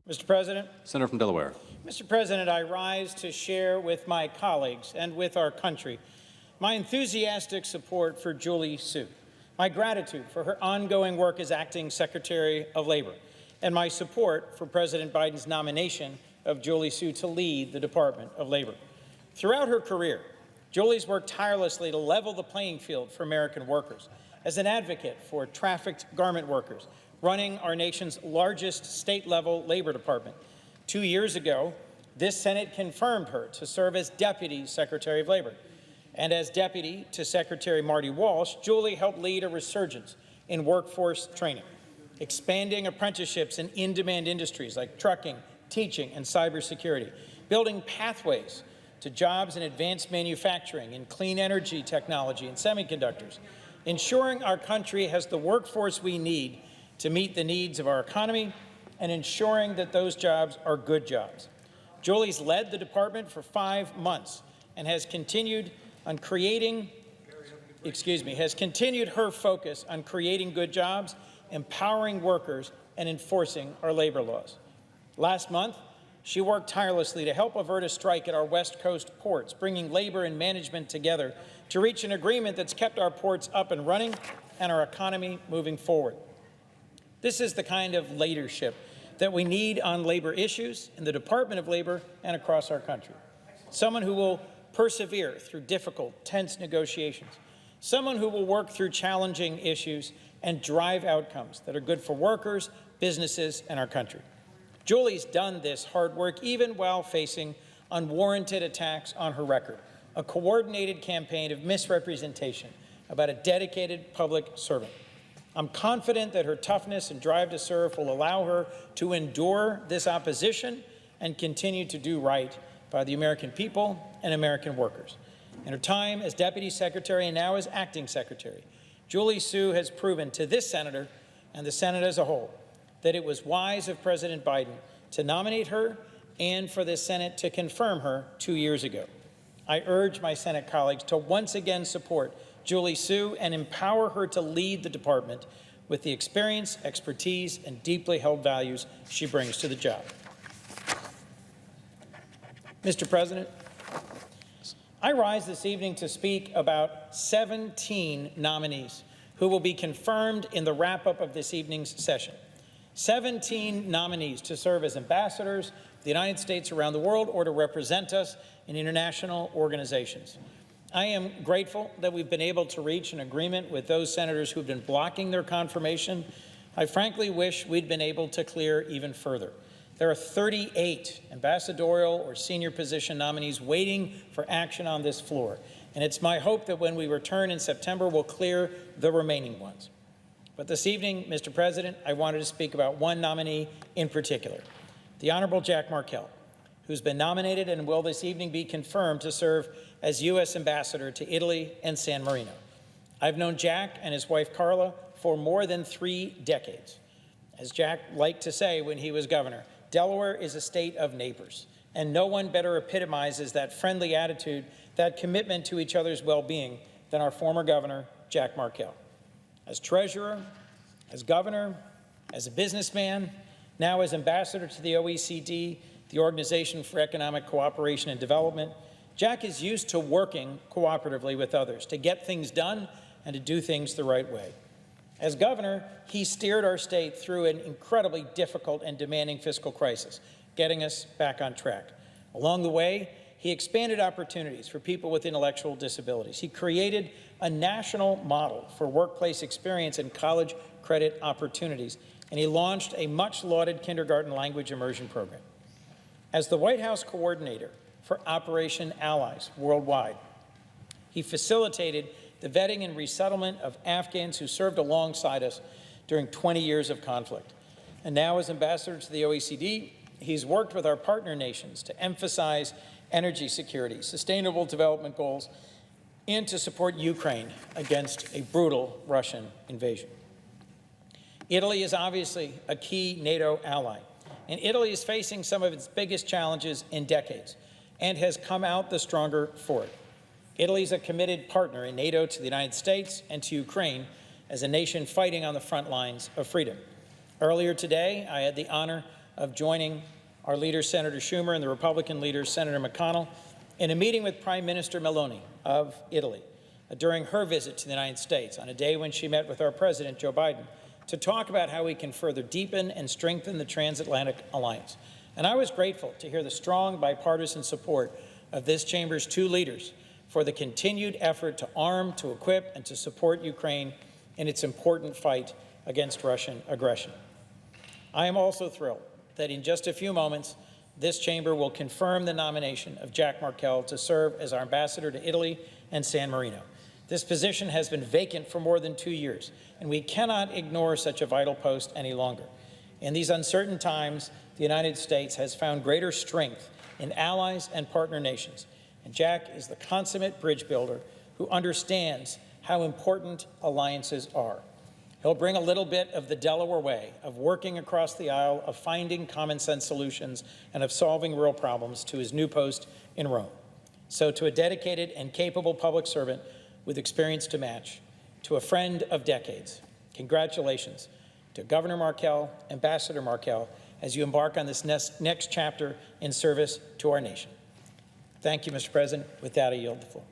Mr. President. Senator from Delaware. Mr. President, I rise to share with my colleagues and with our country my enthusiastic support for Julie Su, my gratitude for her ongoing work as Acting Secretary of Labor, and my support for President Biden's nomination of Julie Su to lead the Department of Labor. Throughout her career, Julie's worked tirelessly to level the playing field for American workers as an advocate for trafficked garment workers, running our nation's largest state-level labor department. 2 years ago, this Senate confirmed her to serve as Deputy Secretary of Labor. And as Deputy to Secretary Marty Walsh, Julie helped lead a resurgence in workforce training, expanding apprenticeships in in-demand industries like trucking, teaching, and cybersecurity, building pathways to jobs in advanced manufacturing, in clean energy technology, and semiconductors, ensuring our country has the workforce we need to meet the needs of our economy, and ensuring that those jobs are good jobs. Julie's led the department for 5 months and has continued her focus on creating good jobs, empowering workers, and enforcing our labor laws. Last month, she worked tirelessly to help avert a strike at our West Coast ports, bringing labor and management together to reach an agreement that's kept our ports up and running and our economy moving forward. This is the kind of leadership that we need on labor issues in the Department of Labor and across our country. Someone who will persevere through difficult, tense negotiations. Someone who will work through challenging issues and drive outcomes that are good for workers, businesses, and our country. Julie's done this hard work even while facing unwarranted attacks on her record, a coordinated campaign of misrepresentation about a dedicated public servant. I'm confident that her toughness and drive to serve will allow her to endure this opposition and continue to do right by the American people and American workers. In her time as Deputy Secretary and now as Acting Secretary, Julie Su has proven to this senator and the Senate as a whole that it was wise of President Biden to nominate her and for the Senate to confirm her 2 years ago. I urge my Senate colleagues to once again support Julie Su and empower her to lead the department with the experience, expertise, and deeply held values she brings to the job. Mr. President, I rise this evening to speak about 17 nominees who will be confirmed in the wrap-up of this evening's session. 17 nominees to serve as ambassadors of the United States around the world or to represent us in international organizations. I am grateful that we've been able to reach an agreement with those senators who've been blocking their confirmation. I frankly wish we'd been able to clear even further. There are 38 ambassadorial or senior position nominees waiting for action on this floor, and it's my hope that when we return in September, we'll clear the remaining ones. But this evening, Mr. President, I wanted to speak about one nominee in particular, the Honorable Jack Markell, who's been nominated and will this evening be confirmed to serve as U.S. Ambassador to Italy and San Marino. I've known Jack and his wife Carla for more than 3 decades. As Jack liked to say when he was governor, Delaware is a state of neighbors, and no one better epitomizes that friendly attitude, that commitment to each other's well-being than our former governor, Jack Markell. As treasurer, as governor, as a businessman, now as ambassador to the OECD, the Organization for Economic Cooperation and Development, Jack is used to working cooperatively with others to get things done and to do things the right way. As governor, he steered our state through an incredibly difficult and demanding fiscal crisis, getting us back on track. Along the way, he expanded opportunities for people with intellectual disabilities. He created a national model for workplace experience and college credit opportunities, and he launched a much-lauded kindergarten language immersion program. As the White House coordinator for Operation Allies worldwide, he facilitated the vetting and resettlement of Afghans who served alongside us during 20 years of conflict. And now as ambassador to the OECD, he's worked with our partner nations to emphasize energy security, sustainable development goals, and to support Ukraine against a brutal Russian invasion. Italy is obviously a key NATO ally, and Italy is facing some of its biggest challenges in decades and has come out the stronger for it. Italy is a committed partner in NATO to the United States and to Ukraine as a nation fighting on the front lines of freedom. Earlier today, I had the honor of joining our leader, Senator Schumer, and the Republican leader, Senator McConnell, in a meeting with Prime Minister Meloni of Italy during her visit to the United States on a day when she met with our President, Joe Biden, to talk about how we can further deepen and strengthen the transatlantic alliance. And I was grateful to hear the strong bipartisan support of this chamber's two leaders for the continued effort to arm, to equip, and to support Ukraine in its important fight against Russian aggression. I am also thrilled that in just a few moments, this chamber will confirm the nomination of Jack Markell to serve as our ambassador to Italy and San Marino. This position has been vacant for more than 2 years, and we cannot ignore such a vital post any longer. In these uncertain times, the United States has found greater strength in allies and partner nations, and Jack is the consummate bridge builder who understands how important alliances are. He'll bring a little bit of the Delaware way of working across the aisle, of finding common sense solutions, and of solving real problems to his new post in Rome. So to a dedicated and capable public servant with experience to match, to a friend of decades, congratulations to Governor Markell, Ambassador Markell, as you embark on this next chapter in service to our nation. Thank you, Mr. President. With that, I yield the floor.